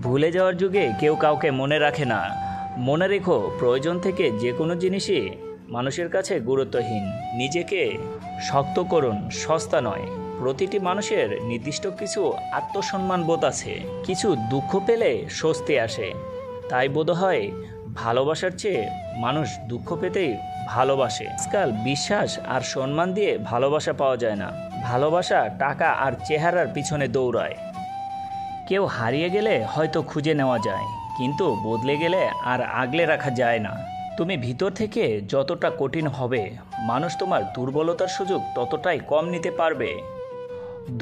ভুলে যাওয়ার যুগে কেউ কাউকে মনে রাখে না। মনে রেখো, প্রয়োজন থেকে যে কোনো জিনিসই মানুষের কাছে গুরুত্বহীন। নিজেকে শক্ত করুন, সস্তা নয়। প্রতিটি মানুষের নির্দিষ্ট কিছু আত্মসম্মান বোধ আছে। কিছু দুঃখ পেলে স্বস্তি আসে। তাই বোধহয় ভালোবাসার চেয়ে মানুষ দুঃখ পেতেই ভালোবাসে। আজকাল বিশ্বাস আর সম্মান দিয়ে ভালোবাসা পাওয়া যায় না। ভালোবাসা টাকা আর চেহারার পিছনে দৌড়ায়। কেউ হারিয়ে গেলে হয়তো খুঁজে নেওয়া যায়, কিন্তু বদলে গেলে আর আগলে রাখা যায় না। তুমি ভিতর থেকে যতটা কঠিন হবে, মানুষ তোমার দুর্বলতার সুযোগ ততটাই কম নিতে পারবে।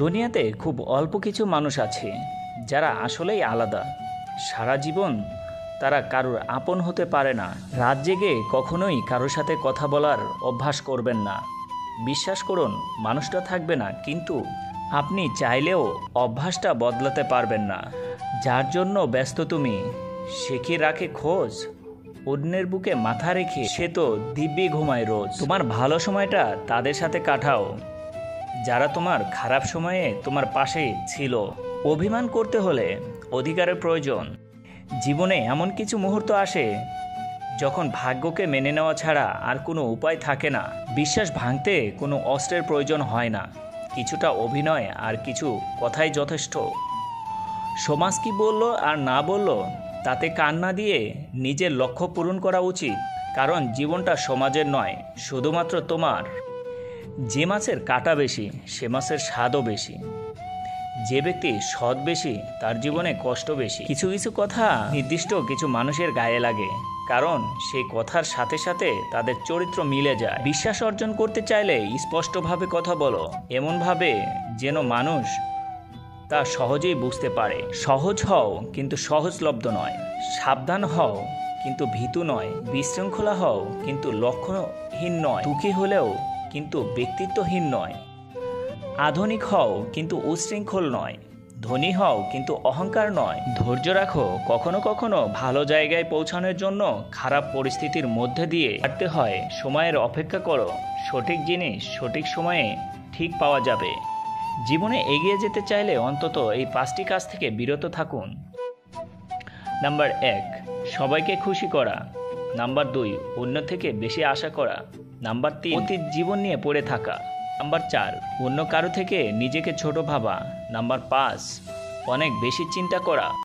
দুনিয়াতে খুব অল্প কিছু মানুষ আছে যারা আসলেই আলাদা। সারা জীবন তারা কারোর আপন হতে পারে না। রাত জেগে কখনোই কারোর সাথে কথা বলার অভ্যাস করবেন না। বিশ্বাস করুন, মানুষটা থাকবে না, কিন্তু আপনি চাইলেও অভ্যাসটা বদলাতে পারবেন না। যার জন্য ব্যস্ত তুমি, সে কি রাখে খোঁজ? অন্যের বুকে মাথা রেখে সে তো দিব্যি ঘুমায় রোজ। তোমার ভালো সময়টা তাদের সাথে কাটাও যারা তোমার খারাপ সময়ে তোমার পাশে ছিল। অভিমান করতে হলে অধিকারের প্রয়োজন। জীবনে এমন কিছু মুহূর্ত আসে যখন ভাগ্যকে মেনে নেওয়া ছাড়া আর কোনো উপায় থাকে না। বিশ্বাস ভাঙতে কোনো অস্ত্রের প্রয়োজন হয় না। কিছুটা অভিনয় আর কিছু কথাই যথেষ্ট। সমাজ কি বলল আর না বলল তাতে কান না দিয়ে নিজের লক্ষ্য পূরণ করা উচিত। কারণ জীবনটা সমাজের নয়, শুধুমাত্র তোমার। যে মাছের কাঁটা বেশি, সে মাছের স্বাদও বেশি। যে ব্যক্তি সৎ বেশি, তার জীবনে কষ্ট বেশি। কিছু কিছু কথা নির্দিষ্ট কিছু মানুষের গায়ে লাগে, কারণ সেই কথার সাথে সাথে তাদের চরিত্র মিলে যায়। বিশ্বাস অর্জন করতে চাইলে স্পষ্টভাবে কথা বলো, এমনভাবে যেন মানুষ তা সহজেই বুঝতে পারে। সহজ হও, কিন্তু সহজলব্ধ নয়। সাবধান হও, কিন্তু ভীতু নয়। বিশৃঙ্খলা হও, কিন্তু লক্ষ্যহীন নয়। দুঃখী হলেও কিন্তু ব্যক্তিত্বহীন নয়। আধুনিক হও, কিন্তু উচ্ছৃঙ্খল নয়। ধনী হও, কিন্তু অহংকার নয়। ধৈর্য রাখো, কখনো কখনো ভালো জায়গায় পৌঁছানোর জন্য খারাপ পরিস্থিতির মধ্যে দিয়ে হাঁটতে হয়। সময়ের অপেক্ষা করো, সঠিক জিনিস সঠিক সময়ে ঠিক পাওয়া যাবে। জীবনে এগিয়ে যেতে চাইলে অন্তত এই 5টি কাজ থেকে বিরত থাকুন। নাম্বার 1, সবাইকে খুশি করা। নাম্বার 2, অন্য থেকে বেশি আশা করা। নাম্বার 3, অতীত জীবন নিয়ে পড়ে থাকা। নাম্বার 4, অন্য কারো থেকে নিজেকে ছোট ভাবা। নাম্বার 5, অনেক বেশি চিন্তা করা।